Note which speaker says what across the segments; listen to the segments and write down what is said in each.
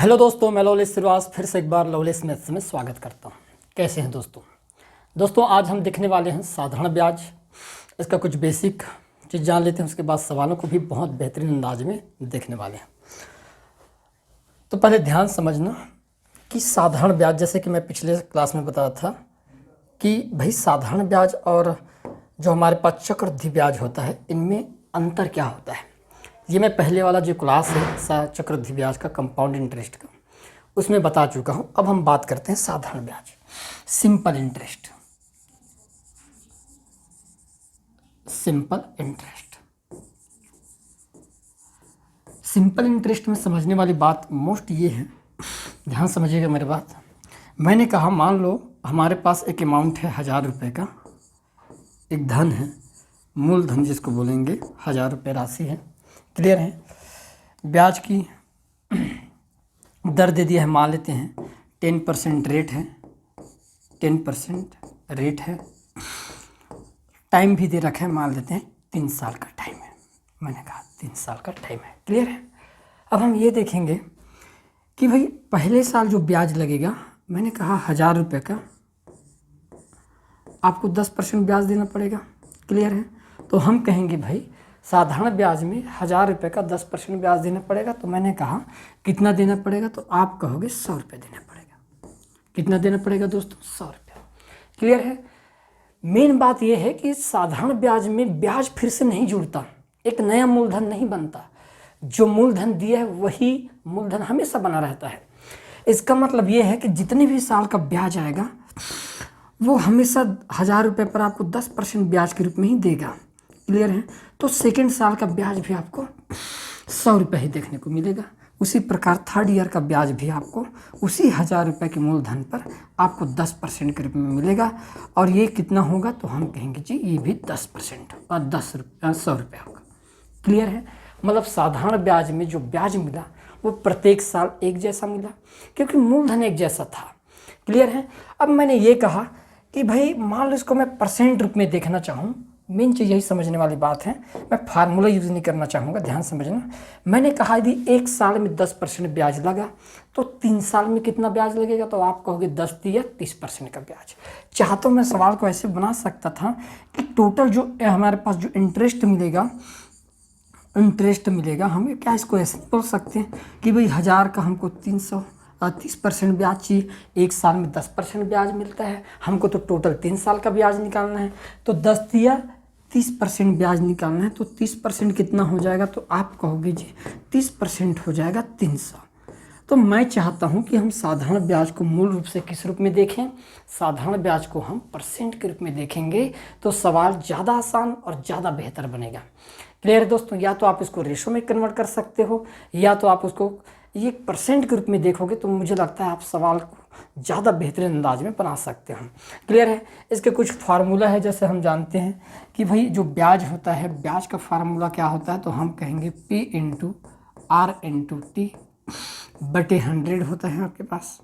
Speaker 1: Hello दोस्तों, मैं लवलेश श्रीवास फिर से एक बार लवलेश मैथ्स में स्वागत करता हूँ। कैसे हैं दोस्तों आज हम देखने वाले हैं साधारण ब्याज। इसका कुछ बेसिक चीज़ जान लेते हैं, उसके बाद सवालों को भी बहुत बेहतरीन अंदाज में देखने वाले हैं। तो पहले ध्यान समझना कि साधारण ब्याज, जैसे कि मैं पिछले क्लास में बताया था कि भाई साधारण ब्याज और जो हमारे पास चक्रवृद्धि ब्याज होता है, इनमें अंतर क्या होता है। ये मैं पहले वाला जो क्लास है चक्रवृद्धि ब्याज का, कंपाउंड इंटरेस्ट का, उसमें बता चुका हूँ। अब हम बात करते हैं साधारण ब्याज, सिंपल इंटरेस्ट। सिंपल इंटरेस्ट में समझने वाली बात मोस्ट ये है, ध्यान समझिएगा मेरी बात। मैंने कहा मान लो हमारे पास एक अमाउंट है 1000 रुपये का, एक धन है, मूलधन जिसको बोलेंगे, 1000 रुपये राशि है। क्लियर है। ब्याज की दर दे दिया है, मान लेते हैं 10% रेट है, 10% रेट है। टाइम भी दे रखा है, मान लेते हैं 3 साल का टाइम है। मैंने कहा 3 साल का टाइम है। क्लियर है। अब हम ये देखेंगे कि भाई पहले साल जो ब्याज लगेगा, मैंने कहा 1000 रुपये का, आपको 10% ब्याज देना पड़ेगा। क्लियर है। तो हम कहेंगे भाई साधारण ब्याज में 1000 रुपये का 10% ब्याज देना पड़ेगा। तो मैंने कहा कितना देना पड़ेगा, तो आप कहोगे 100 रुपये देना पड़ेगा। कितना देना पड़ेगा दोस्तों? 100 रुपये। क्लियर है। मेन बात यह है कि साधारण ब्याज में ब्याज फिर से नहीं जुड़ता, एक नया मूलधन नहीं बनता। जो मूलधन दिया है वही मूलधन हमेशा बना रहता है। इसका मतलब यह है कि जितने भी साल का ब्याज आएगा वो हमेशा 1000 रुपये पर आपको 10% ब्याज के रूप में ही देगा। क्लियर है। तो सेकेंड साल का ब्याज भी आपको 100 रुपये ही देखने को मिलेगा। उसी प्रकार थर्ड ईयर का ब्याज भी आपको उसी 1000 रुपये के मूलधन पर आपको 10% के रूप में मिलेगा। और ये कितना होगा, तो हम कहेंगे जी ये भी 10% और 100 रुपये होगा। क्लियर है। मतलब साधारण ब्याज में जो ब्याज मिला वो प्रत्येक साल एक जैसा मिला, क्योंकि मूलधन एक जैसा था। क्लियर है। अब मैंने ये कहा कि भाई मान लो इसको मैं परसेंट रूप में देखना चाहूँ, मेन चीज़ यही समझने वाली बात है। मैं फार्मूला यूज़ नहीं करना चाहूँगा, ध्यान समझना। मैंने कहा यदि एक साल में 10% ब्याज लगा तो 3 साल में कितना ब्याज लगेगा, तो आप कहोगे 10 या 30% का ब्याज। चाह तो मैं सवाल को ऐसे बना सकता था कि टोटल जो हमारे पास जो इंटरेस्ट मिलेगा हमें, क्या इसको ऐसे बोल सकते हैं कि भाई 1000 का हमको 30% ब्याज चाहिए, एक साल में 10% ब्याज मिलता है, हमको तो टोटल 3 साल का ब्याज निकालना है। तो 10 या 30% ब्याज निकालना है, तो 30% कितना हो जाएगा, तो आप कहोगे जी 30% हो जाएगा 300। तो मैं चाहता हूं कि हम साधारण ब्याज को मूल रूप से किस रूप में देखें, साधारण ब्याज को हम परसेंट के रूप में देखेंगे, तो सवाल ज़्यादा आसान और ज़्यादा बेहतर बनेगा। क्लियर है दोस्तों। या तो आप इसको रेशो में कन्वर्ट कर सकते हो, या तो आप उसको ये परसेंट के रूप में देखोगे, तो मुझे लगता है आप सवाल को ज़्यादा बेहतरीन अंदाज में बना सकते हैं। क्लियर है। इसके कुछ फार्मूला है, जैसे हम जानते हैं कि भाई जो ब्याज होता है, ब्याज का फार्मूला क्या होता है, तो हम कहेंगे P × R × T बटे 100 होता है आपके पास।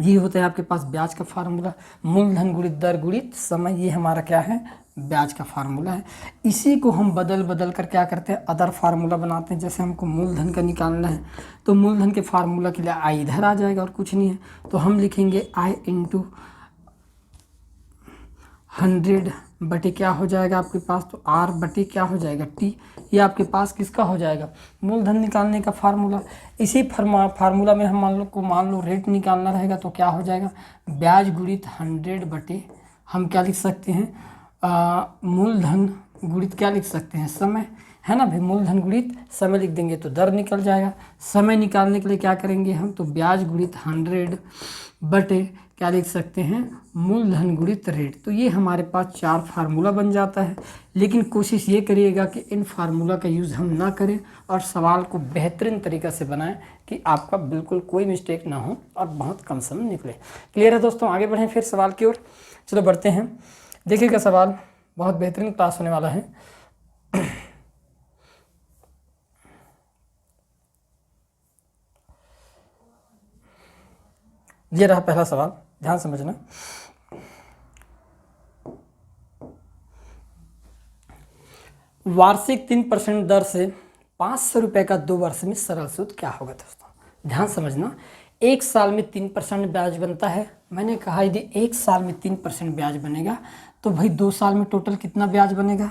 Speaker 1: ये होता है आपके पास ब्याज का फार्मूला। मूलधन गुणित दर गुणित समय, ये हमारा क्या है, ब्याज का फार्मूला है। इसी को हम बदल कर क्या करते हैं, अदर फार्मूला बनाते हैं। जैसे हमको मूलधन का निकालना है, तो मूलधन के फार्मूला के लिए आई इधर आ जाएगा और कुछ नहीं है, तो हम लिखेंगे I × 100 बटे क्या हो जाएगा आपके पास, तो R बटे क्या हो जाएगा, T। ये आपके पास किसका हो जाएगा, मूलधन निकालने का फार्मूला। इसी फार्मूला में हम मान लो रेट निकालना रहेगा, तो क्या हो जाएगा, ब्याज गुणित 100 बटे, हम क्या लिख सकते हैं, मूलधन गुणित क्या लिख सकते हैं, समय, है ना भाई। मूलधन गुणित समय लिख देंगे तो दर निकल जाएगा। समय निकालने के लिए क्या करेंगे हम, तो ब्याज गुणित 100 बटे क्या लिख सकते हैं, मूलधन गुणित रेट। तो ये हमारे पास 4 फार्मूला बन जाता है। लेकिन कोशिश ये करिएगा कि इन फार्मूला का यूज़ हम ना करें और सवाल को बेहतरीन तरीक़ा से बनाएं कि आपका बिल्कुल कोई मिस्टेक ना हो और बहुत कम समय निकले। क्लियर है दोस्तों। आगे बढ़ें फिर सवाल की ओर। चलो बढ़ते हैं। देखिएगा सवाल बहुत बेहतरीन क्लास होने वाला है। ये रहा पहला सवाल, ध्यान समझना। वार्षिक 3% दर से 500 रुपये का 2 वर्ष में सरल सूद क्या होगा दोस्तों। ध्यान समझना, 1 साल में 3% ब्याज बनता है। मैंने कहा यदि 1 साल में 3% ब्याज बनेगा तो भाई 2 साल में टोटल कितना ब्याज बनेगा।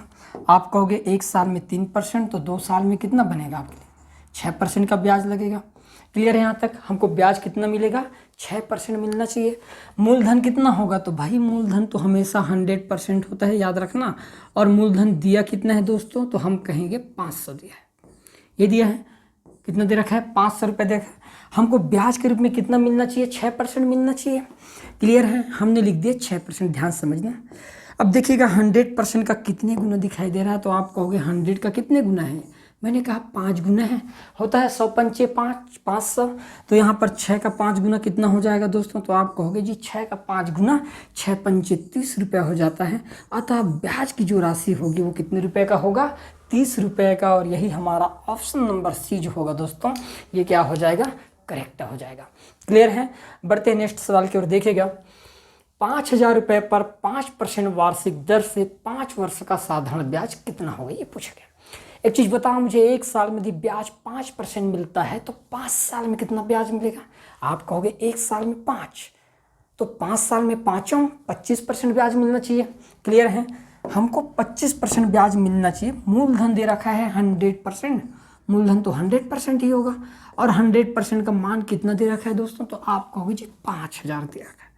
Speaker 1: आप कहोगे 1 साल में 3% तो 2 साल में कितना बनेगा आपके लिए, 6% का ब्याज लगेगा। क्लियर है यहाँ तक। हमको ब्याज कितना मिलेगा, 6% मिलना चाहिए। मूलधन कितना होगा, तो भाई मूलधन तो हमेशा 100% होता है, याद रखना। और मूलधन दिया कितना है दोस्तों, तो हम कहेंगे 500 दिया है। ये दिया है, कितना दे रखा है, 500 रुपये दे रखा है। हमको ब्याज के रूप में कितना मिलना चाहिए, 6% मिलना चाहिए। क्लियर है, हमने लिख दिया 6%। ध्यान समझना। अब देखिएगा 100% का कितने गुना दिखाई दे रहा है, तो आप कहोगे 100 का कितने गुना है। मैंने कहा 5 गुना है, होता है 100 पंचे 5, 500। तो यहाँ पर 6 का 5 गुना कितना हो जाएगा दोस्तों, तो आप कहोगे जी 6 का 5 गुना 6 पंचे 30 रुपये हो जाता है। अतः ब्याज की जो राशि होगी वो कितने रुपए का होगा, 30 रुपये का। और यही हमारा ऑप्शन नंबर सी जो होगा दोस्तों, ये क्या हो जाएगा, करेक्ट हो जाएगा। क्लियर है। बढ़ते हैं नेक्स्ट सवाल की ओर। देखिएगा 5,000 रुपये पर 5% वार्षिक दर से 5 वर्ष का साधारण ब्याज कितना होगा, ये पूछा गया। एक चीज़ बताओ मुझे, 1 साल में यदि ब्याज 5% मिलता है तो 5 साल में कितना ब्याज मिलेगा। आप कहोगे 1 साल में 5, तो 5 साल में 5 25% ब्याज मिलना चाहिए। क्लियर है, हमको 25% ब्याज मिलना चाहिए। मूलधन दे रखा है 100%, मूलधन तो 100% ही होगा। और 100% का मान कितना दे रखा है दोस्तों, तो आप कहोगे जी 5,000 दे रखा है।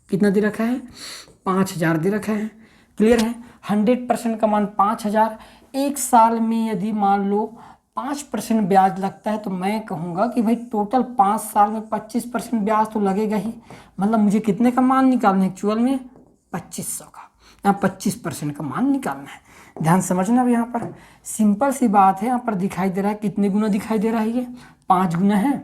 Speaker 1: कितना दे रखा है, 5,000 दे रखा है। क्लियर है, 100% का मान 5,000। 1 साल में यदि मान लो 5% ब्याज लगता है तो मैं कहूँगा कि भाई टोटल 5 साल में 25% ब्याज तो लगेगा ही। मतलब मुझे कितने का मान निकालना है, एक्चुअल में 2500 का, यहाँ 25% का मान निकालना है। ध्यान समझना। अब यहाँ पर सिंपल सी बात है, यहाँ पर दिखाई दे रहा है कितने गुना दिखाई दे रहा है, ये 5 गुना है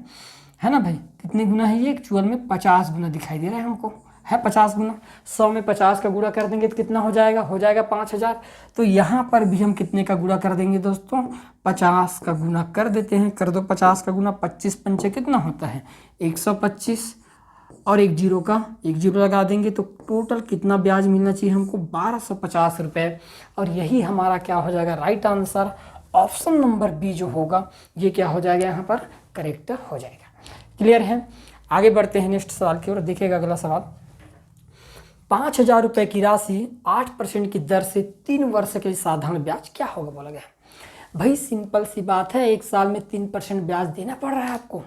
Speaker 1: ना भाई। कितने गुना है ये, एक्चुअल में 50 गुना दिखाई दे रहा है हमको, है 50 गुना। 100 में 50 का गुणा कर देंगे तो कितना हो जाएगा, हो जाएगा 5,000। तो यहाँ पर भी हम कितने का गुणा कर देंगे दोस्तों, 50 का गुणा कर देते हैं। कर दो 50 का गुणा, 25 पंचे कितना होता है 125, और एक जीरो लगा देंगे तो टोटल कितना ब्याज मिलना चाहिए हमको, 1250 रुपये। और यही हमारा क्या हो जाएगा, right answer. Option number B जो होगा ये क्या हो जाएगा, यहाँ पर करेक्ट हो जाएगा। क्लियर है। आगे बढ़ते हैं नेक्स्ट सवाल की ओर। देखिएगा अगला सवाल, 5,000 रुपये की राशि 8% की दर से 3 वर्ष के साधारण ब्याज क्या होगा बोला गया। भाई सिंपल सी बात है, 1 साल में 3% ब्याज देना पड़ रहा है आपको।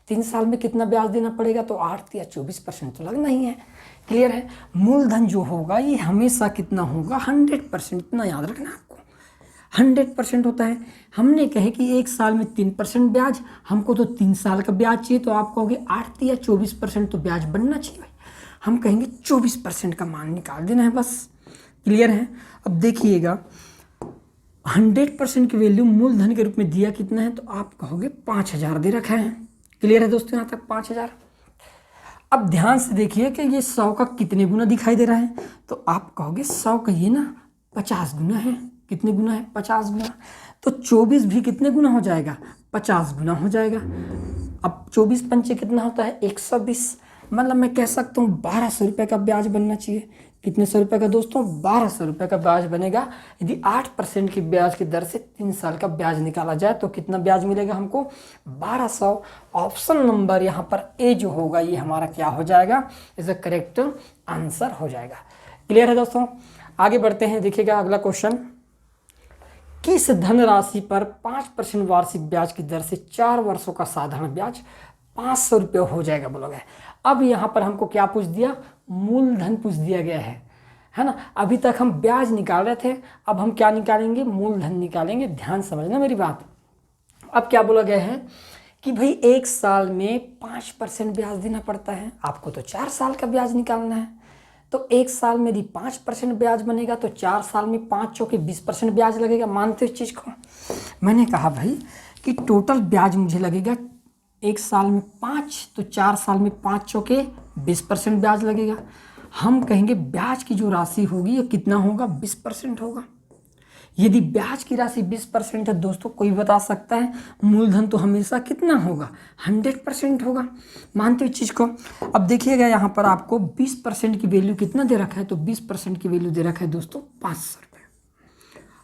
Speaker 1: 3 साल में कितना ब्याज देना पड़ेगा, तो 8 या 24% तो लगना ही है। क्लियर है। मूलधन जो होगा ये हमेशा कितना होगा, 100%। इतना याद रखना आपको, 100% होता है। हमने कहे कि 1 साल में 3% ब्याज, हमको तो 3 साल का ब्याज चाहिए, तो आप कहोगे 8 या 24% तो ब्याज बनना चाहिए। हम कहेंगे 24% का मान निकाल देना है बस। क्लियर है। अब देखिएगा 100% की वैल्यू मूलधन के रूप में दिया कितना है, तो आप कहोगे 5,000 दे रखा है। क्लियर है दोस्तों, यहाँ तक 5,000। अब ध्यान से देखिए कि ये 100 का कितने गुना दिखाई दे रहा है, तो आप कहोगे 100 का ये ना 50 गुना है। कितने गुना है, 50 गुना। तो 24 भी कितने गुना हो जाएगा, 50 गुना हो जाएगा। अब 24 पंचे कितना होता है, 120। मतलब मैं कह सकता हूँ 1200 रुपये का ब्याज बनना चाहिए। कितने सौ रुपये का दोस्तों, 1200 रुपये का ब्याज बनेगा। यदि 8% की ब्याज की दर से 3 साल का ब्याज निकाला जाए तो कितना ब्याज मिलेगा हमको, 1200। ऑप्शन नंबर यहाँ पर ए जो होगा ये हमारा क्या हो जाएगा, इज अ करेक्ट आंसर हो जाएगा। क्लियर है दोस्तों। आगे बढ़ते हैं। देखिएगा अगला क्वेश्चन, किस धनराशि पर 5% वार्षिक ब्याज की दर से 4 वर्षों का साधारण ब्याज 500 रुपये हो जाएगा बोला गया। अब यहाँ पर हमको क्या पूछ दिया, मूलधन पूछ दिया गया है ना। अभी तक हम ब्याज निकाल रहे थे, अब हम क्या निकालेंगे, मूलधन निकालेंगे। ध्यान समझना मेरी बात। अब क्या बोला गया है कि भाई 1 साल में 5% ब्याज देना पड़ता है, आपको तो 4 साल का ब्याज निकालना है। तो 1 साल में यदि 5% ब्याज बनेगा तो 4 साल में 5 चौके 20% ब्याज लगेगा। मानते हो इस चीज़ को। मैंने कहा भाई कि टोटल ब्याज मुझे लगेगा 1 साल में 5, तो 4 साल में 5 चौके 20% ब्याज लगेगा। हम कहेंगे ब्याज की जो राशि होगी ये कितना होगा, 20% होगा। यदि ब्याज की राशि 20% है दोस्तों, कोई बता सकता है मूलधन तो हमेशा कितना होगा, 100% होगा। मानते हो इस चीज़ को। अब देखिएगा यहाँ पर आपको 20% की वैल्यू कितना दे रखा है, तो 20% की वैल्यू दे रखा है दोस्तों 500 रुपये।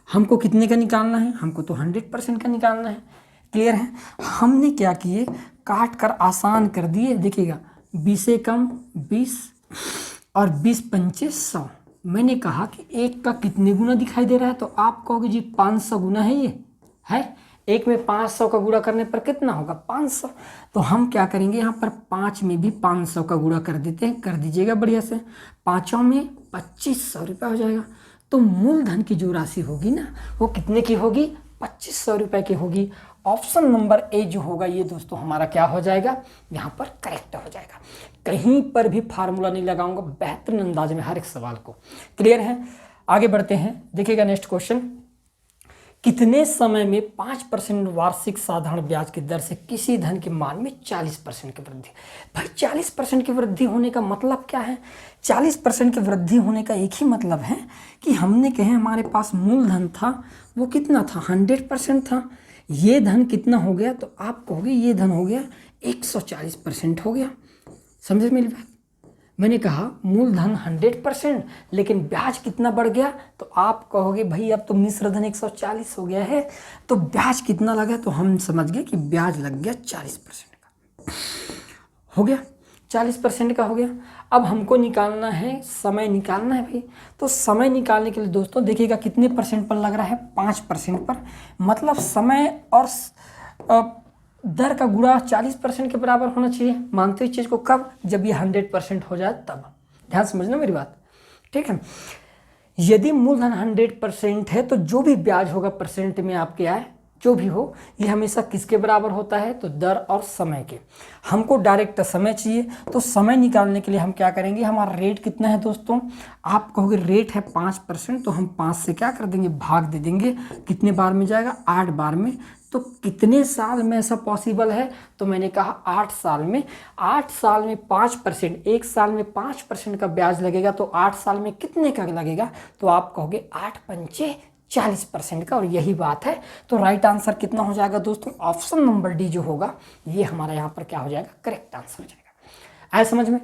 Speaker 1: हमको कितने का निकालना है, हमको तो 100% का निकालना है। क्लियर है। हमने क्या किए, काट कर आसान कर दिए। देखिएगा 20 से कम 20 और 20 पंचे 100। मैंने कहा कि एक का कितने गुना दिखाई दे रहा है, तो आप कहोगे जी 500 गुना है। ये है एक में 500 का गुणा करने पर कितना होगा 500। तो हम क्या करेंगे यहाँ पर 5 में भी 500 का गुणा कर देते हैं। कर दीजिएगा बढ़िया से, 5 में 2500 रुपये हो जाएगा। तो मूलधन की जो राशि होगी ना वो कितने की होगी 2500 रुपये की होगी। ऑप्शन नंबर ए जो होगा ये दोस्तों हमारा क्या हो जाएगा यहाँ पर करेक्ट हो जाएगा। कहीं पर भी फार्मूला नहीं लगाऊंगा, बेहतरीन अंदाज में हर एक सवाल को। क्लियर है, आगे बढ़ते हैं। देखिएगा नेक्स्ट क्वेश्चन, कितने समय में 5% वार्षिक साधारण ब्याज की दर से किसी धन के मान में 40% की वृद्धि। भाई 40% की वृद्धि होने का मतलब क्या है? 40% की वृद्धि होने का एक ही मतलब है कि हमने कहे हमारे पास मूलधन था वो कितना था 100% था। ये धन कितना हो गया, तो आप कहोगे ये धन हो गया 140% हो गया। समझे मेरी बात? मैंने कहा मूलधन 100% लेकिन ब्याज कितना बढ़ गया, तो आप कहोगे भाई अब तो मिश्र धन 140 हो गया है, तो ब्याज कितना लगा, तो हम समझ गए कि ब्याज लग गया 40% का हो गया। 40% का हो गया। अब हमको निकालना है, समय निकालना है भाई। तो समय निकालने के लिए दोस्तों देखिएगा कितने परसेंट पर लग रहा है 5% पर, मतलब समय और दर का गुणा 40% के बराबर होना चाहिए। मानते इस चीज़ को कब, जब ये 100% हो जाए तब। ध्यान समझना मेरी बात, ठीक है। यदि मूलधन 100% है तो जो भी ब्याज होगा परसेंट में आपके आए जो भी हो, ये हमेशा किसके बराबर होता है, तो दर और समय के। हमको डायरेक्ट समय चाहिए, तो समय निकालने के लिए हम क्या करेंगे, हमारा रेट कितना है दोस्तों, आप कहोगे रेट है 5%, तो हम 5 से क्या कर देंगे भाग दे देंगे। कितने बार में जाएगा 8 बार में। तो कितने साल में ऐसा पॉसिबल है, तो मैंने कहा 8 साल में। 8 साल में 5%, एक साल में 5% का ब्याज लगेगा, तो 8 साल में कितने का लगेगा, तो आप कहोगे 8 पंचे 40% का, और यही बात है। तो राइट आंसर कितना हो जाएगा दोस्तों, ऑप्शन नंबर डी जो होगा ये हमारा यहाँ पर क्या हो जाएगा करेक्ट आंसर हो जाएगा। आया समझ में?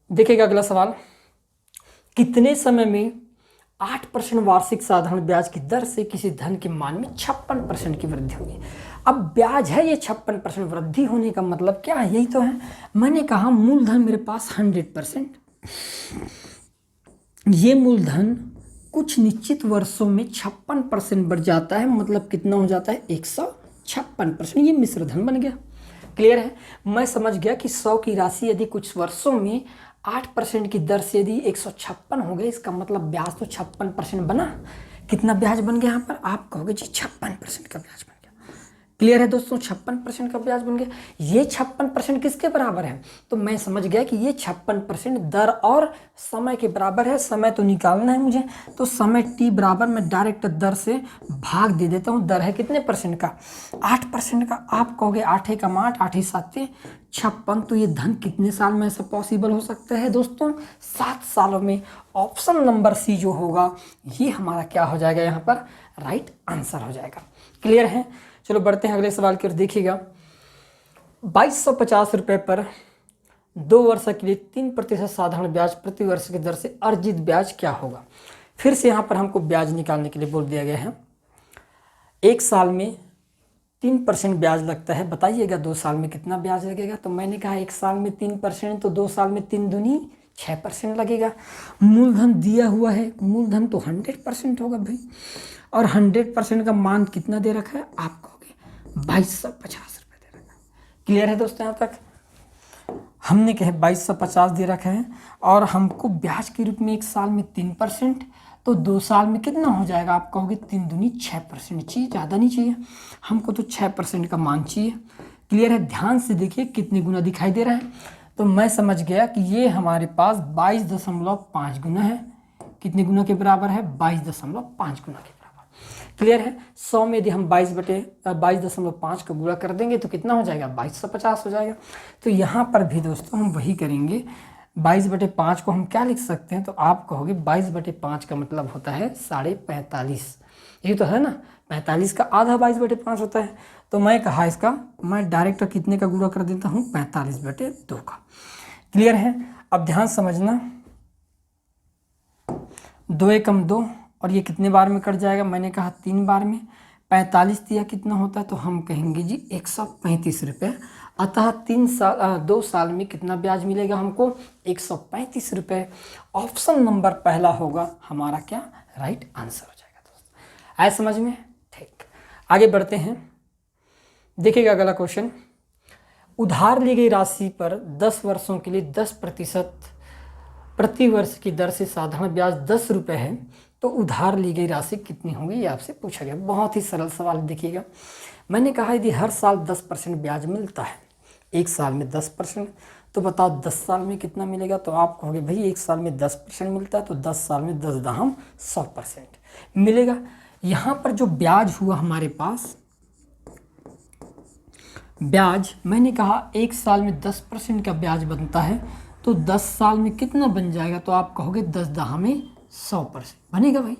Speaker 1: देखिएगा अगला सवाल, कितने समय में 8% वार्षिक साधारण ब्याज की दर से किसी धन के मान में 56% की वृद्धि होगी। अब ब्याज है ये 56%, वृद्धि होने का मतलब क्या है, यही तो है। मैंने कहा मूलधन मेरे पास 100%, ये मूलधन कुछ निश्चित वर्षों में 56% बढ़ जाता है, मतलब कितना हो जाता है 156%, ये मिश्र धन बन गया। क्लियर है? मैं समझ गया कि 100 की राशि यदि कुछ वर्षों में 8% की दर से यदि 156 हो गए, इसका मतलब ब्याज तो 56% बना। कितना ब्याज बन गया यहाँ पर, आप कहोगे जी 56% का ब्याज बन गया। क्लियर है दोस्तों, 56% का ब्याज बन गया। ये 56% किसके बराबर है, तो मैं समझ गया कि ये 56% दर और समय के बराबर है। समय तो निकालना है मुझे, तो समय t बराबर मैं डायरेक्ट दर से भाग दे देता हूँ। दर है कितने परसेंट का 8% का। आप कहोगे 8 एकम 8, 8 7 56, तो ये धन कितने साल में ऐसा पॉसिबल हो सकता है दोस्तों 7 सालों में। ऑप्शन नंबर सी जो होगा ये हमारा क्या हो जाएगा यहाँ पर राइट आंसर हो जाएगा। क्लियर है? चलो बढ़ते हैं अगले सवाल की ओर। देखिएगा 2250 रुपये पर 2 वर्ष के लिए 3% साधारण ब्याज प्रति वर्ष की दर से अर्जित ब्याज क्या होगा। फिर से यहाँ पर हमको ब्याज निकालने के लिए बोल दिया गया है। एक साल में 3% ब्याज लगता है, बताइएगा 2 साल में कितना ब्याज लगेगा। तो मैंने कहा 1 साल में 3%, तो 2 साल में 3 दूनी 6% लगेगा। मूलधन दिया हुआ है, मूलधन तो 100% होगा भाई, और 100% का मान कितना दे रखा है, आप कहोगे 2250 रुपये दे रखा है। क्लियर है दोस्तों? यहाँ तक हमने कहे 2250 दे रखा है, और हमको ब्याज के रूप में 1 साल में 3%, तो 2 साल में कितना हो जाएगा, आप कहोगे 3 दूनी 6% चाहिए, ज़्यादा नहीं चाहिए हमको, तो 6% का मान चाहिए। क्लियर है? ध्यान से देखिए कितने गुना दिखाई दे रहा है, तो मैं समझ गया कि ये हमारे पास 22.5 गुना है। कितने गुना के बराबर है, 22.5 गुना के बराबर। क्लियर है? 100 में यदि हम 22.5 का गुणा कर देंगे तो कितना हो जाएगा 2250 हो जाएगा। तो यहाँ पर भी दोस्तों हम वही करेंगे, 22/5 को हम क्या लिख सकते हैं, तो आप कहोगे 22/5 का मतलब होता है 45.5, यही तो है ना। 45 का आधा 22/5 होता है। तो मैं कहा इसका मैं डायरेक्ट कितने का गुणा कर देता हूँ 45/2 का। क्लियर है? अब ध्यान समझना, 2 एकम 2, और ये कितने बार में कट जाएगा, मैंने कहा 3 बार में। 45 दिया कितना होता है, तो हम कहेंगे जी 135 रुपये। अतः 2 साल में कितना ब्याज मिलेगा हमको, 135 रुपये। ऑप्शन नंबर पहला होगा हमारा क्या, राइट आंसर हो जाएगा दोस्तों। आए समझ में, ठीक। आगे बढ़ते हैं, देखिएगा अगला क्वेश्चन। उधार ली गई राशि पर 10 वर्षों के लिए 10% प्रति वर्ष की दर से साधारण ब्याज 10 रुपये है, तो उधार ली गई राशि कितनी होगी, ये आपसे पूछा गया। बहुत ही सरल सवाल देखिएगा। मैंने कहा यदि हर साल 10% ब्याज मिलता है, एक साल में 10%, तो बताओ 10 साल में कितना मिलेगा। तो आप कहोगे भाई एक साल में 10% मिलता है, तो 10 साल में 10 दहम 100% मिलेगा। यहाँ पर जो ब्याज हुआ हमारे पास, ब्याज मैंने कहा एक साल में 10% का ब्याज बनता है, तो 10 साल में कितना बन जाएगा, तो आप कहोगे 10 दहा में 100% बनेगा भाई।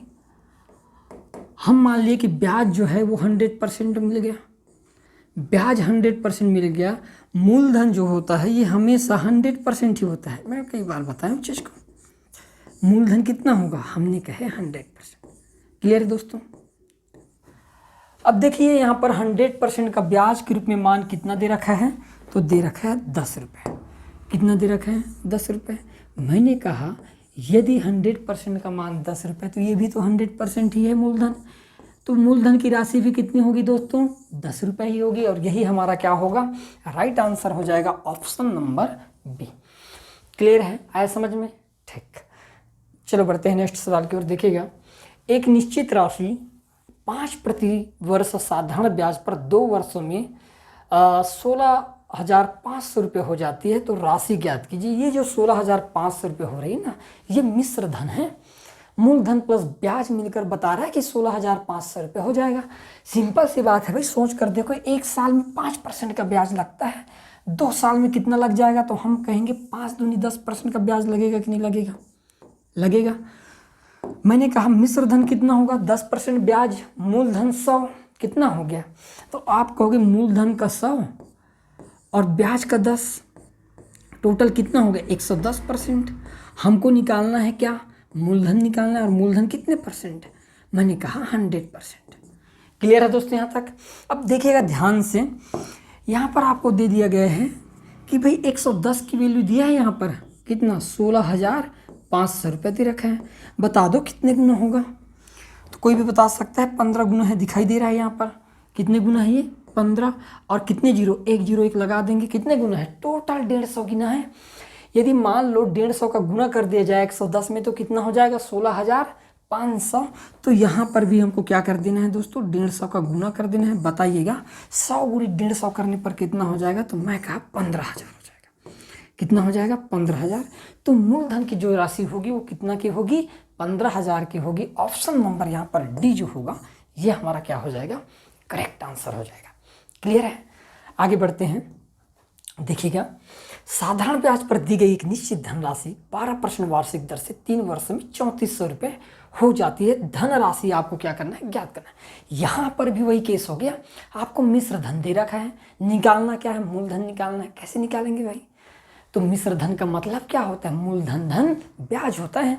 Speaker 1: हम मान लिए कि ब्याज जो है वो 100% मिल गया, ब्याज 100% मिल गया। मूलधन जो होता है ये हमेशा 100% ही होता है। मैं कई बार बताया हूँ चीज़ को, मूलधन कितना होगा, हमने कहे 100%। क्लियर है दोस्तों। अब देखिए यहाँ पर 100% का ब्याज के रूप में मान कितना दे रखा है, तो दे रखा है 10 रुपये। कितना दे रखा है, 10 रुपये। मैंने कहा यदि 100% का मान 10 रुपये, तो ये भी तो 100% ही है मूलधन, तो मूलधन की राशि भी कितनी होगी दोस्तों, 10 रुपये ही होगी। और यही हमारा क्या होगा, राइट आंसर हो जाएगा ऑप्शन नंबर बी। क्लियर है, आया समझ में, ठीक। चलो बढ़ते हैं नेक्स्ट सवाल की ओर। देखिएगा, एक निश्चित राशि 5 प्रति वर्ष साधारण ब्याज पर 2 वर्षों में 16,500 रुपये हो जाती है, तो राशि ज्ञात कीजिए। ये जो 16,500 रुपये हो रही है ना, ये मिश्र धन है। मूलधन प्लस ब्याज मिलकर बता रहा है कि 16,500 रुपये हो जाएगा। सिंपल सी बात है भाई, सोच कर देखो, एक साल में 5% का ब्याज लगता है, 2 साल में कितना लग जाएगा, तो हम कहेंगे 5 दूनी 10% का ब्याज लगेगा कि नहीं लगेगा, लगेगा। मैंने कहा मिश्र धन कितना होगा, 10% ब्याज, मूलधन 100, कितना हो गया, तो आप कहोगे मूलधन का 100 और ब्याज का 10, टोटल कितना हो गया, 110%। हमको निकालना है क्या, मूलधन निकालना है, और मूलधन कितने परसेंट, मैंने कहा 100%। क्लियर है दोस्तों यहाँ तक। अब देखिएगा ध्यान से, यहाँ पर आपको दे दिया गया है कि भाई 110 की वैल्यू दिया है, यहाँ पर कितना 16,500 रुपये दे रखा है। बता दो कितने गुना होगा, तो कोई भी बता सकता है, 15 गुना है, दिखाई दे रहा है यहाँ पर, कितने गुना है ये 15, और कितने जीरो, 101 लगा देंगे, कितने गुना है, टोटल 150 गुना है। यदि मान लो 150 का गुना कर दिया जाए 110 में, तो कितना हो जाएगा 16,500। तो यहाँ पर भी हमको क्या कर देना है दोस्तों, 150 का गुना कर देना है। बताइएगा 100 गुणी 150 करने पर कितना हो जाएगा, तो मैं कहा 15,000 हो जाएगा। कितना हो जाएगा, 15,000। तो मूलधन की जो राशि होगी वो कितना की होगी, 15,000 की होगी। ऑप्शन नंबर यहाँ पर डी जो होगा, ये हमारा क्या हो जाएगा, करेक्ट आंसर हो जाएगा। क्लियर है, आगे बढ़ते हैं। देखिएगा, साधारण ब्याज पर दी गई एक निश्चित धनराशि 12% वार्षिक दर से 3 वर्ष में 3400 रुपये हो जाती है। धनराशि आपको क्या करना है, ज्ञात करना है। यहाँ पर भी वही केस हो गया, आपको मिश्र धन दे रखा है, निकालना क्या है, मूलधन निकालना है। कैसे निकालेंगे भाई, तो मिश्र धन का मतलब क्या होता है, मूलधन धन ब्याज होता है।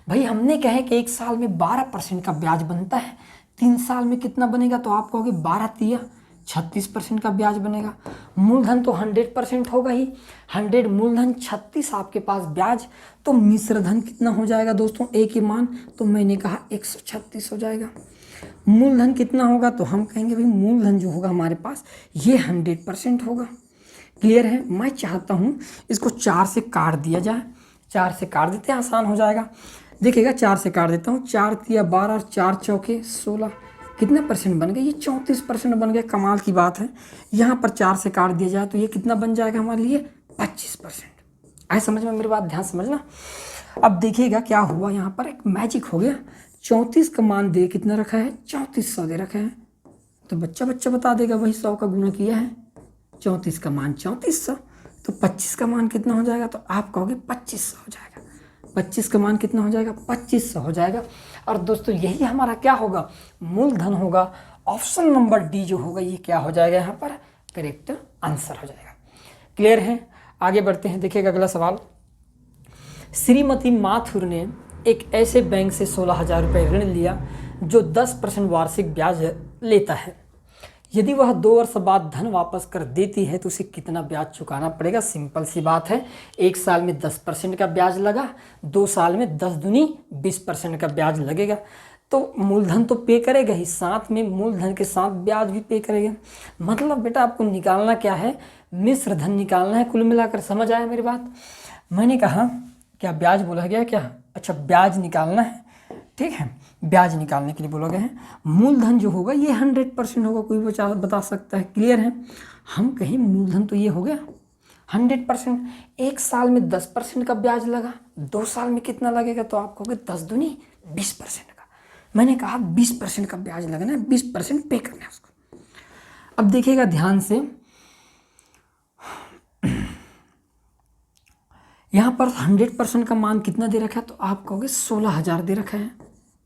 Speaker 1: भाई हमने कहे कि एक साल में 12% का ब्याज बनता है, 3 साल में कितना बनेगा, तो आप कहोगे 12 तिया 36% का ब्याज बनेगा। मूलधन तो 100% होगा ही, 100 मूलधन 36 आपके पास ब्याज, तो मिश्र धन कितना हो जाएगा दोस्तों, एक ही मान, तो मैंने कहा 136 हो जाएगा। मूलधन कितना होगा, तो हम कहेंगे भाई मूलधन जो होगा हमारे पास ये 100% होगा। क्लियर है, मैं चाहता हूँ इसको 4 से काट दिया जाए, 4 से काट देते हैं, आसान हो जाएगा। देखिएगा 4 से काट देता हूँ, 4 तिया 12 और 4 चौके 16, कितने परसेंट बन गए, ये 34% बन गए। कमाल की बात है, यहाँ पर 4 से काट दिया जाए तो ये कितना बन जाएगा हमारे लिए, 25%। आए समझ में मेरी बात, ध्यान समझना। अब देखिएगा क्या हुआ, यहाँ पर एक मैजिक हो गया। 34 का मान दे कितना रखा है, 3400 दे रखा है, तो बच्चा बता देगा वही 100 का गुना किया है, 34 का मान 3400, तो 25 का मान कितना हो जाएगा, तो आप कहोगे 2500 हो जाएगा। 25 का मान कितना हो जाएगा, 2500 हो जाएगा। और दोस्तों यही हमारा क्या होगा, मूलधन होगा। ऑप्शन नंबर डी जो होगा ये क्या हो जाएगा, यहाँ पर करेक्ट आंसर हो जाएगा। क्लियर है, आगे बढ़ते हैं। देखिएगा अगला सवाल, श्रीमती माथुर ने एक ऐसे बैंक से 16,000 रुपये ऋण लिया जो 10% वार्षिक ब्याज लेता है, यदि वह 2 वर्ष बाद धन वापस कर देती है तो उसे कितना ब्याज चुकाना पड़ेगा? सिंपल सी बात है, 1 साल में 10% का ब्याज लगा, 2 साल में 10 दूनी 20% का ब्याज लगेगा। तो मूलधन तो पे करेगा ही, साथ में मूलधन के साथ ब्याज भी पे करेगा। मतलब बेटा आपको निकालना क्या है? मिश्र धन निकालना है। कुल मिलाकर समझ आया मेरी बात? मैंने कहा क्या ब्याज बोला गया क्या? अच्छा, ब्याज निकालना है, ठीक है। ब्याज निकालने के लिए बोला गया है। मूलधन जो होगा ये 100% होगा, कोई बता सकता है। क्लियर है? हम कहें मूलधन तो ये हो गया 100%। 1 साल में 10% का ब्याज लगा, 2 साल में कितना लगेगा? तो आप कहोगे 10 दूनी 20% का। मैंने कहा 20% का ब्याज लगना है, 20% पे करना है उसको। अब देखिएगा ध्यान से, यहाँ पर 100% का मान कितना दे रखा है? तो आप कहोगे 16,000 दे रखा है।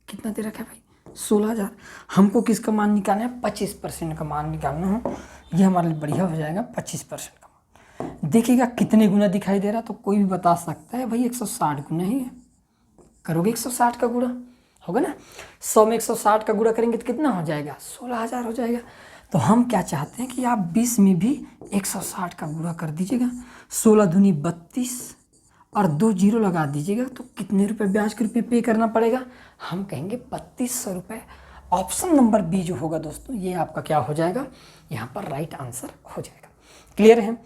Speaker 1: कितना दे रखा है भाई? 16,000। हमको किसका मान निकालना है? 25% का मान निकालना हो, ये हमारे लिए बढ़िया हो जाएगा। 25% का मान देखिएगा कितने गुना दिखाई दे रहा, तो कोई भी बता सकता है भाई 160 गुना ही है। करोगे 160 का गुणा, होगा ना? 100 में 160 का गुणा करेंगे तो कितना हो जाएगा? 16,000 हो जाएगा। तो हम क्या चाहते हैं कि आप 20 में भी 160 का गुणा कर दीजिएगा। 16 दूनी 32 और 2 जीरो लगा दीजिएगा, तो कितने रुपए ब्याज के रुपये पे करना पड़ेगा? हम कहेंगे 3200 रुपये। ऑप्शन नंबर बी जो होगा दोस्तों, ये आपका क्या हो जाएगा? यहाँ पर राइट आंसर हो जाएगा। क्लियर है?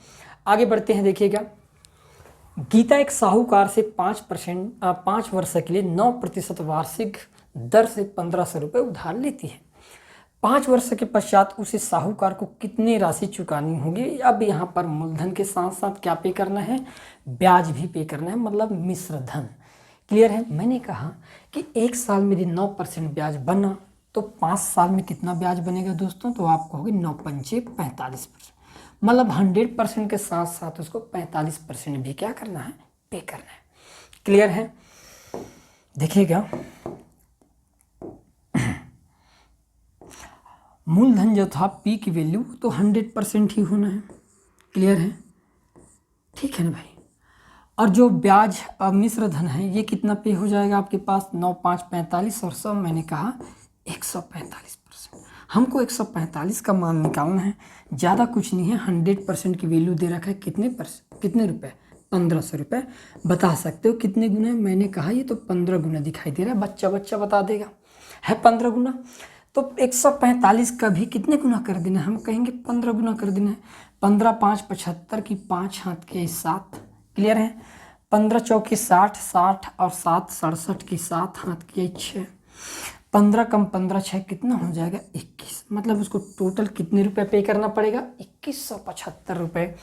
Speaker 1: आगे बढ़ते हैं। देखिएगा, गीता एक साहूकार से 5 वर्ष के लिए 9% वार्षिक दर से 1500 रुपये उधार लेती है। 5 वर्ष के पश्चात उसे साहूकार को कितनी राशि चुकानी होगी? अब यहाँ पर मूलधन के साथ साथ क्या पे करना है? ब्याज भी पे करना है, मतलब मिश्र धन। क्लियर है? मैंने कहा कि 1 साल में यदि 9% ब्याज बना तो 5 साल में कितना ब्याज बनेगा दोस्तों? तो आप कहोगे 9 पंचे 45%, मतलब 100% के साथ साथ उसको 45% भी क्या करना है? पे करना है। क्लियर है? देखिएगा, मूलधन जो था पी की वैल्यू तो 100% ही होना है। क्लियर है? ठीक है ना भाई? और जो ब्याज मिश्र धन है ये कितना पे हो जाएगा आपके पास? 9 5 45 और 100 मैंने कहा 145%। हमको 145 का मान निकालना है, ज़्यादा कुछ नहीं है। 100% की वैल्यू दे रखा है, कितने रुपए? 1500 रुपये। बता सकते हो कितने गुना है? मैंने कहा ये तो 15 गुना दिखाई दे रहा है, बच्चा बता देगा है 15 गुना। तो 145 का भी कितने गुना कर देना है? हम कहेंगे 15 गुना कर देना है। 15 5 75 की 5 हाथ के 7। क्लियर है? 15 चौके 60, 60 और 7 67 की 7 हाथ के 6। 15 कम 15 6 कितना हो जाएगा? 21। मतलब उसको टोटल कितने रुपए पे करना पड़ेगा? 2175 रुपये।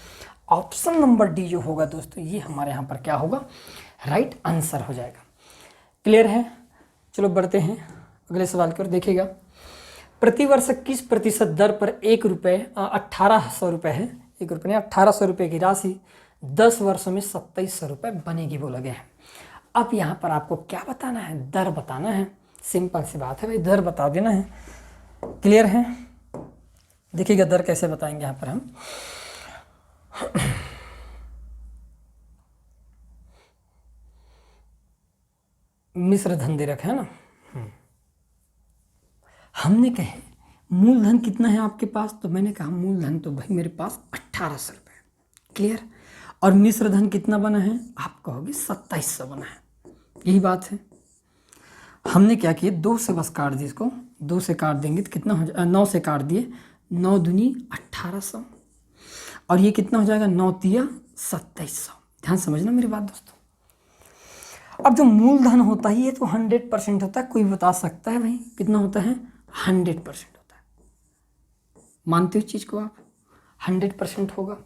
Speaker 1: ऑप्शन नंबर डी जो होगा दोस्तों, ये हमारे यहाँ पर क्या होगा? राइट आंसर हो जाएगा। क्लियर है? चलो बढ़ते हैं अगले सवाल की ओर। देखिएगा, प्रतिवर्ष किस प्रतिशत दर पर 1 रुपये 1800 रुपये है, 1 रुपये नहीं 1800 रुपये की राशि 10 वर्षों में 2700 रुपये बनेगी बोला गया है। अब यहाँ पर आपको क्या बताना है? दर बताना है। सिंपल सी बात है भाई, दर बता देना है। क्लियर है? देखिएगा दर कैसे बताएंगे यहाँ पर हम। मिश्र धन दे रखा है ना। हमने कहे मूलधन कितना है आपके पास? तो मैंने कहा मूलधन तो भाई मेरे पास 1800 रुपये। क्लियर? और मिश्र धन कितना बना है? आप कहोगे 2700 बना है। यही बात है। हमने क्या किया? 2 से बस काट दिए इसको, 2 से काट देंगे तो कितना हो जाएगा? 9 से काट दिए, 9 दूनी 1800 और ये कितना हो जाएगा? 9 तिया 2700। ध्यान समझना मेरी बात दोस्तों। अब जो मूलधन होता है ये तो 100% होता है। कोई बता सकता है भाई कितना होता है? 100% होता है। मानते हो चीज़ को आप? 100% होगा।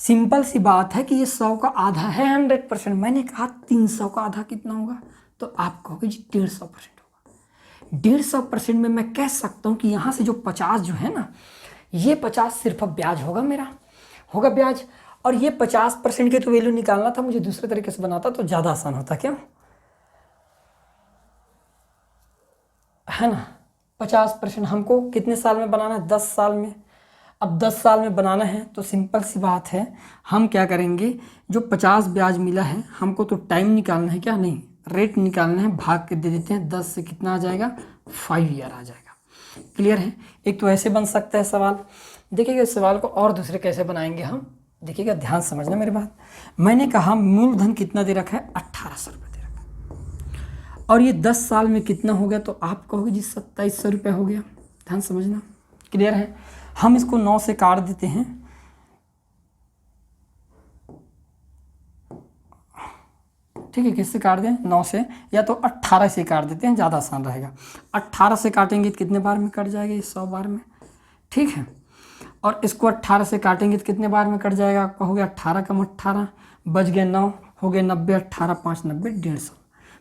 Speaker 1: सिंपल सी बात है कि ये 100 का आधा है 100%। मैंने कहा 300 का आधा कितना होगा? तो आप कहोगे जी 150% होगा। 150% में मैं कह सकता हूँ कि यहाँ से जो 50 जो है ना, ये 50 सिर्फ अब ब्याज होगा, मेरा होगा ब्याज। और ये 50% की तो वैल्यू निकालना था, मुझे दूसरे तरीके से बनाता तो ज़्यादा आसान होता। क्या है ना? 50% हमको कितने साल में बनाना है? 10 साल में। अब 10 साल में बनाना है तो सिंपल सी बात है, हम क्या करेंगे? जो 50 ब्याज मिला है हमको तो टाइम निकालना है, क्या नहीं रेट निकालना है, भाग के दे देते हैं 10 से कितना आ जाएगा? 5 ईयर आ जाएगा। क्लियर है। एक तो ऐसे बन सकता है सवाल। देखिएगा इस सवाल को और दूसरे कैसे बनाएंगे हम, देखिएगा ध्यान समझना मेरी बात। मैंने कहा मूलधन कितना दे रखा है, 1800 रुपये दे रखा है, और ये 10 साल में कितना हो गया, तो आप कहोगे जी 2700 रुपये हो गया। ध्यान समझना। क्लियर है। हम इसको 9 से काट देते हैं, ठीक है। किससे काट दें, 9 से, या तो 18 से काट देते हैं, ज़्यादा आसान रहेगा। 18 से काटेंगे तो कितने बार में कट जाएगा, 100 बार में, ठीक है। और इसको 18 से काटेंगे तो कितने बार में कट जाएगा, आपका हो गया 18 कम 18 बच गया 9, हो गया 90, 18 5 90 150।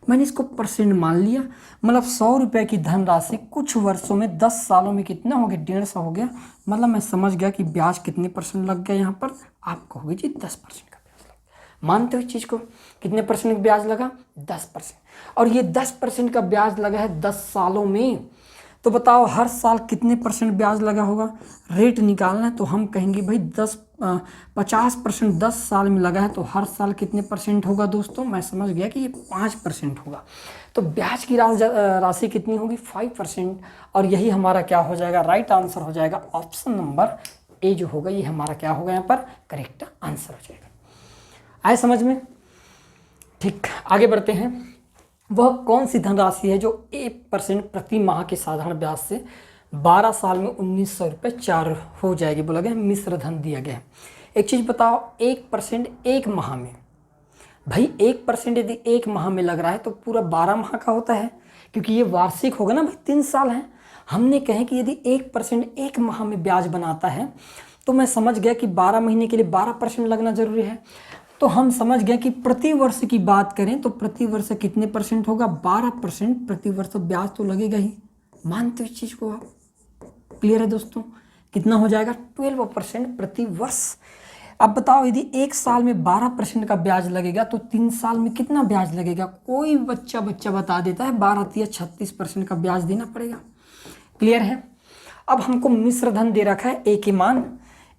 Speaker 1: मैंने इसको परसेंट मान लिया, मतलब 100 रुपये की धनराशि कुछ वर्षों में 10 सालों में कितना हो गया, 150 हो गया। मतलब मैं समझ गया कि ब्याज कितने परसेंट लग गया यहाँ पर, आप कहोगे जी 10% का ब्याज लग गया। मानते हो इस चीज़ को, कितने परसेंट का ब्याज लगा, 10%। और ये 10% का ब्याज लगा है 10 सालों में, तो बताओ हर साल कितने परसेंट ब्याज लगा होगा। रेट निकालना है तो हम कहेंगे भाई 50% 10 साल में लगा है, तो हर साल कितने परसेंट होगा दोस्तों, मैं समझ गया कि ये 5% होगा। तो ब्याज की राशि कितनी होगी, 5%। और यही हमारा क्या हो जाएगा, राइट आंसर हो जाएगा। ऑप्शन नंबर ए जो होगा ये हमारा क्या होगा यहाँ पर, करेक्ट आंसर हो जाएगा। आए समझ में। ठीक, आगे बढ़ते हैं। वह कौन सी धनराशि है जो 1% प्रति माह के साधारण ब्याज से 12 साल में 1900 रुपये 4 हो जाएगी, बोला गया मिश्र धन दिया गया है। एक चीज़ बताओ, 1% एक माह में, भाई 1% यदि एक माह में लग रहा है तो पूरा 12 माह का होता है, क्योंकि ये वार्षिक होगा ना भाई, 3 साल है। हमने कहे कि यदि 1% एक माह में ब्याज बनाता है तो मैं समझ गया कि 12 महीने के लिए 12% लगना जरूरी है। तो हम समझ गए कि प्रति वर्ष की बात करें तो प्रति वर्ष कितने परसेंट होगा, 12% प्रति वर्ष ब्याज तो लगेगा ही। मानते हो इस चीज़ को आप, क्लियर है दोस्तों। कितना हो जाएगा, 12% प्रति वर्ष। अब बताओ यदि एक साल में 12% का ब्याज लगेगा तो 3 साल में कितना ब्याज लगेगा। कोई बच्चा बता देता है 12 या 36% का ब्याज देना पड़ेगा। क्लियर है। अब हमको मिश्र धन दे रखा है, ए के मान,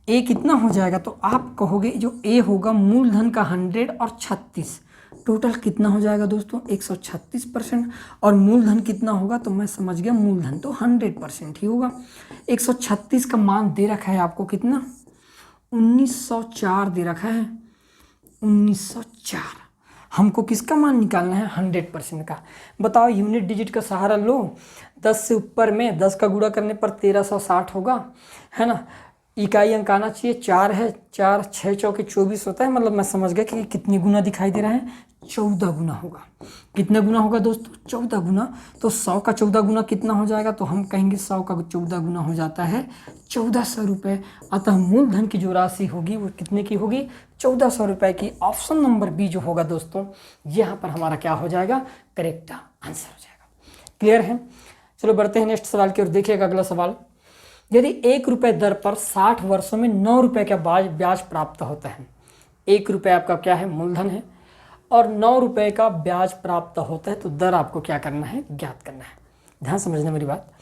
Speaker 1: ए कितना हो जाएगा, तो आप कहोगे जो ए होगा मूलधन का 100 और 36, टोटल कितना हो जाएगा दोस्तों, 136%। और मूलधन कितना होगा, तो मैं समझ गया मूलधन तो 100% ही होगा। 136 का मान दे रखा है आपको कितना, 1904 दे रखा है, 1904। हमको किसका मान निकालना है, 100% का। बताओ यूनिट डिजिट का सहारा लो, 10 से ऊपर में 10 का गुणा करने पर 1360 होगा, है ना। इकाई अंक आना चाहिए, 4 है, 4 6 चौके 24 होता है। मतलब मैं समझ गया कि कितनी गुना दिखाई दे रहा है, 14 गुना होगा। कितना गुना होगा दोस्तों, 14 गुना। तो 100 का 14 गुना कितना हो जाएगा, तो हम कहेंगे 100 का 14 गुना हो जाता है 1400 रुपये। अतः मूलधन की जो राशि होगी वो कितने की होगी, 1400 रुपये की। ऑप्शन नंबर बी जो होगा दोस्तों, यहाँ पर हमारा क्या हो जाएगा, करेक्ट आंसर हो जाएगा। क्लियर है। चलो बढ़ते हैं नेक्स्ट सवाल की ओर। देखिएगा अगला सवाल, यदि 1 रुपये दर पर 60 वर्षों में 9 रुपये का ब्याज प्राप्त होता है। 1 रुपये आपका क्या है, मूलधन है, और 9 रुपये का ब्याज प्राप्त होता है, तो दर आपको क्या करना है, ज्ञात करना है। ध्यान समझना मेरी बात।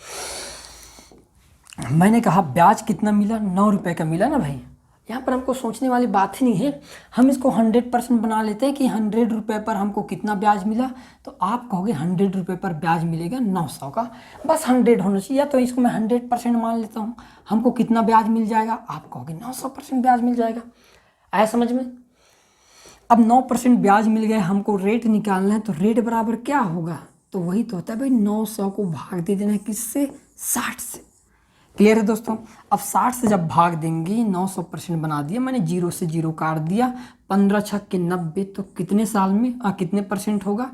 Speaker 1: मैंने कहा ब्याज कितना मिला, 9 रुपये का मिला ना भाई। यहाँ पर हमको सोचने वाली बात ही नहीं है, हम इसको 100% बना लेते हैं कि 100 रुपये पर हमको कितना ब्याज मिला। तो आप कहोगे 100 रुपये पर ब्याज मिलेगा 900 का, बस 100 होना चाहिए। या तो इसको मैं 100% मान लेता हूँ, हमको कितना ब्याज मिल जाएगा, आप कहोगे 900% ब्याज मिल जाएगा। आया समझ में। अब 9% ब्याज मिल गया, हमको रेट निकालना है, तो रेट बराबर क्या होगा, तो वही तो होता है भाई 900 को भाग दे देना है किससे, 60 से। क्लियर है दोस्तों। अब 60 से जब भाग देंगे, 900% बना दिया मैंने, 0 से 0 काट दिया, 15 छक्के 90, तो कितने साल में कितने परसेंट होगा,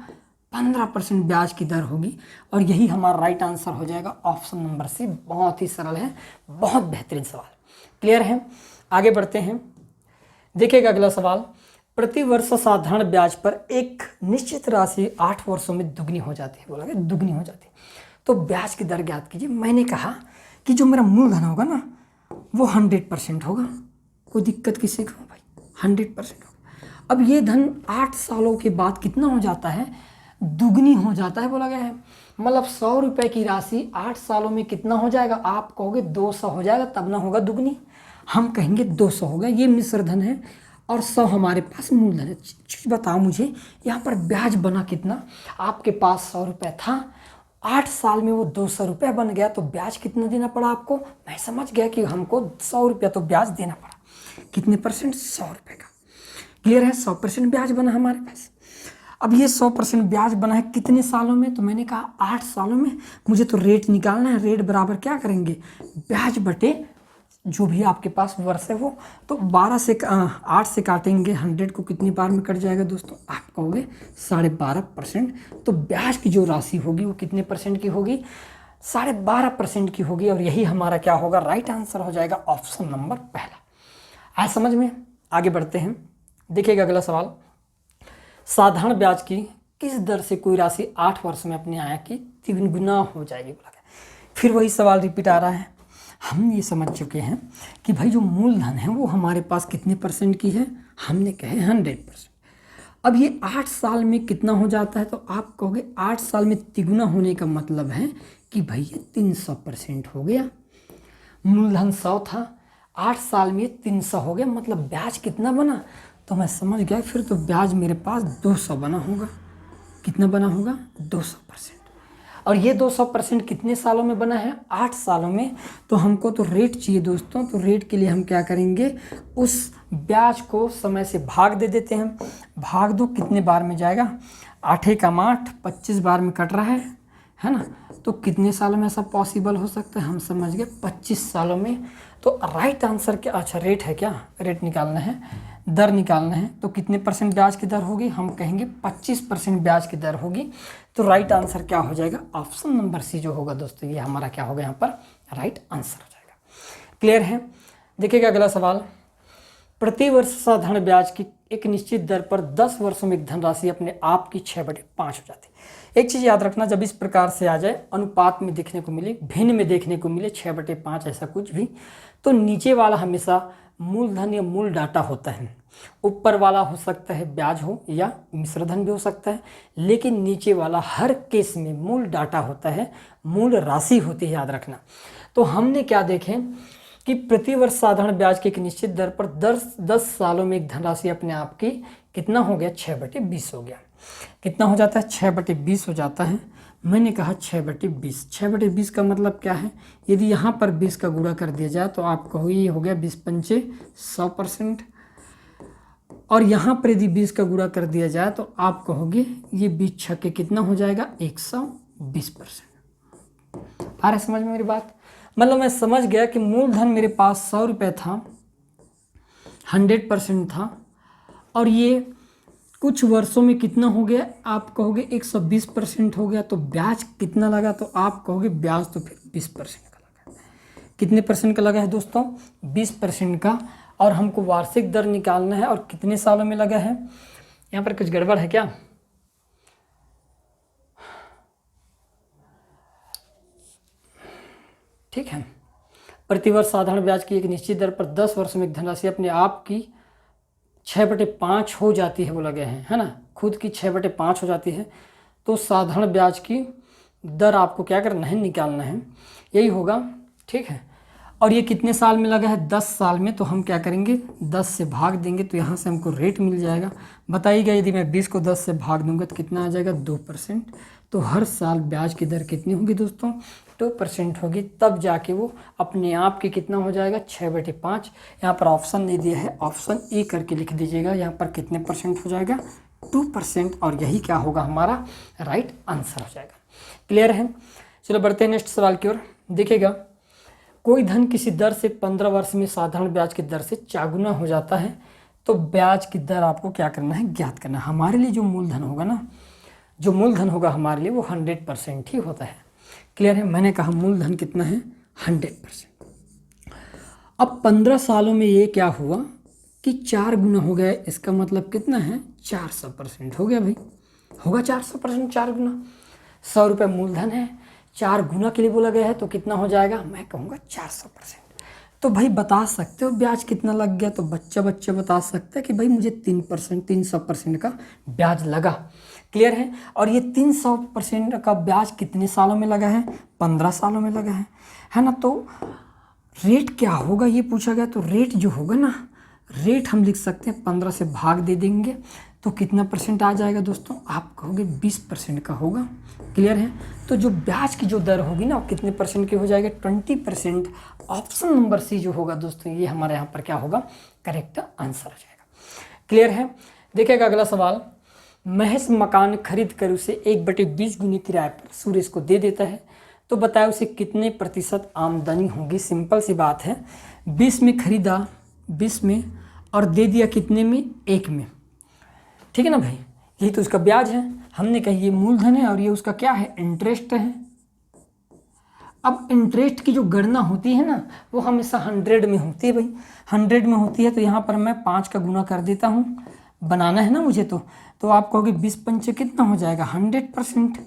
Speaker 1: 15% ब्याज की दर होगी। और यही हमारा राइट आंसर हो जाएगा ऑप्शन नंबर सी। बहुत ही सरल है, बहुत बेहतरीन सवाल। क्लियर है। आगे बढ़ते हैं। देखिएगा अगला सवाल, प्रति वर्ष साधारण ब्याज पर एक निश्चित राशि 8 वर्षों में दुगनी हो जाती है, बोला गया दुगनी हो जाती है, तो ब्याज की दर ज्ञात कीजिए। मैंने कहा कि जो मेरा मूलधन होगा ना वो 100% होगा, कोई दिक्कत किसी को भाई, 100% होगा। अब ये धन 8 सालों के बाद कितना हो जाता है, दुगनी हो जाता है, बोला गया है। मतलब 100 रुपये की राशि 8 सालों में कितना हो जाएगा, आप कहोगे 200 हो जाएगा, तब ना होगा दुगनी, हम कहेंगे 200 होगा। ये मिश्र धन है और 100 हमारे पास मूलधन है। चीज़ बताओ मुझे, यहाँ पर ब्याज बना कितना, आपके पास 100 रुपये था, 8 साल में वो 200 रुपये बन गया, तो ब्याज कितना देना पड़ा आपको? मैं समझ गया कि हमको 100 रुपया तो ब्याज देना पड़ा। कितने परसेंट? 100 रुपये का। क्लियर है? 100% ब्याज बना हमारे पास। अब ये 100% ब्याज बना है कितने सालों में? तो मैंने कहा 8 सालों में। मुझे तो रेट निकालना है। रेट बराबर क्या करेंगे? ब्याज बटे जो भी आपके पास वर्ष है वो। तो 8 से काटेंगे 100 को, कितनी बार में कट जाएगा दोस्तों? आप कहोगे 12.5%। तो ब्याज की जो राशि होगी वो कितने परसेंट की होगी? 12.5% की होगी। और यही हमारा क्या होगा? राइट आंसर हो जाएगा ऑप्शन नंबर पहला। आए समझ में? आगे बढ़ते हैं। देखिएगा अगला सवाल। साधारण ब्याज की किस दर से कोई राशि 8 वर्ष में अपने आय की 3 गुना हो जाएगी? बोला गया। फिर वही सवाल रिपीट आ रहा है। हम ये समझ चुके हैं कि भाई जो मूलधन है वो हमारे पास कितने परसेंट की है? हमने कहे 100%। अब ये 8 साल में कितना हो जाता है? तो आप कहोगे 8 साल में तिगुना होने का मतलब है कि भाई ये 300% हो गया। मूलधन 100 था, 8 साल में 300 हो गया, मतलब ब्याज कितना बना? तो मैं समझ गया, फिर तो ब्याज मेरे पास 200 बना होगा। कितना बना होगा? 200%। और ये 200% कितने सालों में बना है? 8 सालों में। तो हमको तो रेट चाहिए दोस्तों। तो रेट के लिए हम क्या करेंगे? उस ब्याज को समय से भाग दे देते हैं। भाग दो, कितने बार में जाएगा? 8 एकम 8, 25 बार में कट रहा है ना? तो कितने सालों में ऐसा पॉसिबल हो सकता है? हम समझ गए 25 सालों में। तो राइट आंसर क्या? अच्छा रेट है क्या? रेट निकालना है, दर निकालना है। तो कितने परसेंट ब्याज की दर होगी? हम कहेंगे 25% ब्याज की दर होगी। तो राइट आंसर क्या हो जाएगा? ऑप्शन नंबर सी जो होगा दोस्तों, ये हमारा क्या होगा यहाँ पर? राइट आंसर हो जाएगा। क्लियर है? देखिएगा अगला सवाल। प्रति वर्ष साधारण ब्याज की एक निश्चित दर पर 10 वर्षों में एक धनराशि अपने आप की 6/5 हो जाती है। एक चीज़ याद रखना, जब इस प्रकार से आ जाए, अनुपात में देखने को मिले, भिन्न में देखने को मिले, 6/5 ऐसा कुछ भी, तो नीचे वाला हमेशा मूलधन या मूल डाटा होता है। ऊपर वाला हो सकता है ब्याज हो या मिश्रधन भी हो सकता है, लेकिन नीचे वाला हर केस में मूल डाटा होता है, मूल राशि होती है, याद रखना। तो हमने क्या देखें कि प्रतिवर्ष साधारण ब्याज की एक निश्चित दर पर 10 सालों में एक धनराशि अपने आप की कितना हो गया? 6/20 हो गया। कितना हो जाता है? 6/20 हो जाता है। मैंने कहा 6/20। 6/20 का मतलब क्या है? यदि यहाँ पर 20 का गुणा कर दिया जाए तो आप कहो ये हो गया 20 पंचे 100%। और यहाँ पर यदि 20 का गुणा कर दिया जाए तो आप कहोगे ये 20 छक्के कितना हो जाएगा? 120%। आ रहा समझ में मेरी बात? मतलब मैं समझ गया कि मूलधन मेरे पास 100 रुपये था, 100% था, और ये कुछ वर्षों में कितना हो गया? आप कहोगे 120% हो गया। तो ब्याज कितना लगा? तो आप कहोगे ब्याज तो फिर 20% का लगा। कितने परसेंट का लगा है दोस्तों? 20% का। और हमको वार्षिक दर निकालना है, और कितने सालों में लगा है? यहाँ पर कुछ गड़बड़ है क्या? ठीक है। प्रतिवर्ष साधारण ब्याज की एक निश्चित दर पर 10 वर्ष में एक धनराशि अपने आप की 6/5 हो जाती है, बोला गया है ना? खुद की 6/5 हो जाती है। तो साधारण ब्याज की दर आपको क्या करना है? निकालना है। यही होगा। ठीक है। और ये कितने साल में लगा है? 10 साल में। तो हम क्या करेंगे? 10 से भाग देंगे तो यहाँ से हमको रेट मिल जाएगा। बताइएगा, यदि मैं 20 को 10 से भाग दूंगा तो कितना आ जाएगा? 2%। तो हर साल ब्याज की दर कितनी होगी दोस्तों? 2% होगी। तब जाके वो अपने आप की कितना हो जाएगा? 6/5। यहाँ पर ऑप्शन नहीं दिया है, ऑप्शन ए करके लिख दीजिएगा। यहाँ पर कितने परसेंट हो जाएगा? 2%। और यही क्या होगा? हमारा राइट आंसर हो जाएगा। क्लियर है? चलो बढ़ते हैं नेक्स्ट सवाल की ओर। देखिएगा, कोई धन किसी दर से 15 वर्ष में साधारण ब्याज की दर से 4 गुना हो जाता है, तो ब्याज की दर आपको क्या करना है? ज्ञात करना है। हमारे लिए जो मूलधन होगा ना, जो मूलधन होगा हमारे लिए वो 100% ही होता है। क्लियर है? मैंने कहा मूलधन कितना है? 100%। अब 15 सालों में ये क्या हुआ कि 4 गुना हो गया। इसका मतलब कितना है? 400% हो गया भाई। होगा 400%, 4 गुना। 100 रुपये मूलधन है, 4 गुना के लिए बोला गया है, तो कितना हो जाएगा? मैं कहूँगा 400%। तो भाई बता सकते हो ब्याज कितना लग गया? तो बच्चा बता सकता है कि भाई मुझे 300% का ब्याज लगा। क्लियर है? और ये 300% का ब्याज कितने सालों में लगा है? 15 सालों में लगा है ना? तो रेट क्या होगा ये पूछा गया। तो रेट जो होगा ना, रेट हम लिख सकते हैं 15 से भाग दे देंगे तो कितना परसेंट आ जाएगा दोस्तों, आप कहोगे 20% का होगा। क्लियर है। तो जो ब्याज की जो दर होगी ना वो कितने परसेंट की हो जाएगी, 20%। ऑप्शन नंबर सी जो होगा दोस्तों ये हमारे यहाँ पर क्या होगा, करेक्ट आंसर हो जाएगा। क्लियर है। देखिएगा अगला सवाल, महेश मकान खरीद कर उसे 1/20 गुनी किराए पर सुरेश को दे देता है, तो बताया उसे कितने प्रतिशत आमदनी होगी। सिंपल सी बात है, 20 में खरीदा, 20 में, और दे दिया कितने में, 1 में। ठीक है ना भाई, यही तो उसका ब्याज है। हमने कहा ये मूलधन है और ये उसका क्या है, इंटरेस्ट है। अब इंटरेस्ट की जो गणना होती है ना वो हमेशा 100 में होती है भाई, 100 में होती है। तो यहाँ पर मैं 5 का गुना कर देता हूँ, बनाना है ना मुझे। तो आप कहोगे 20 पंचे कितना हो जाएगा, 100%।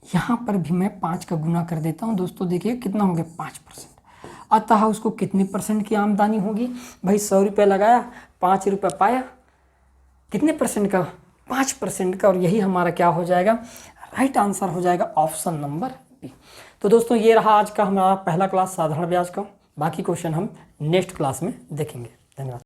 Speaker 1: यहाँ पर भी मैं 5 का गुना कर देता हूँ दोस्तों, देखिए कितना हो गया, 5%। अतः उसको कितने परसेंट की आमदनी होगी भाई, 100 रुपये लगाया, 5 रुपये पाया, कितने परसेंट का, 5% का। और यही हमारा क्या हो जाएगा, राइट आंसर हो जाएगा ऑप्शन नंबर बी। तो दोस्तों ये रहा आज का हमारा पहला क्लास साधारण ब्याज का। बाकी क्वेश्चन हम नेक्स्ट क्लास में देखेंगे। धन्यवाद।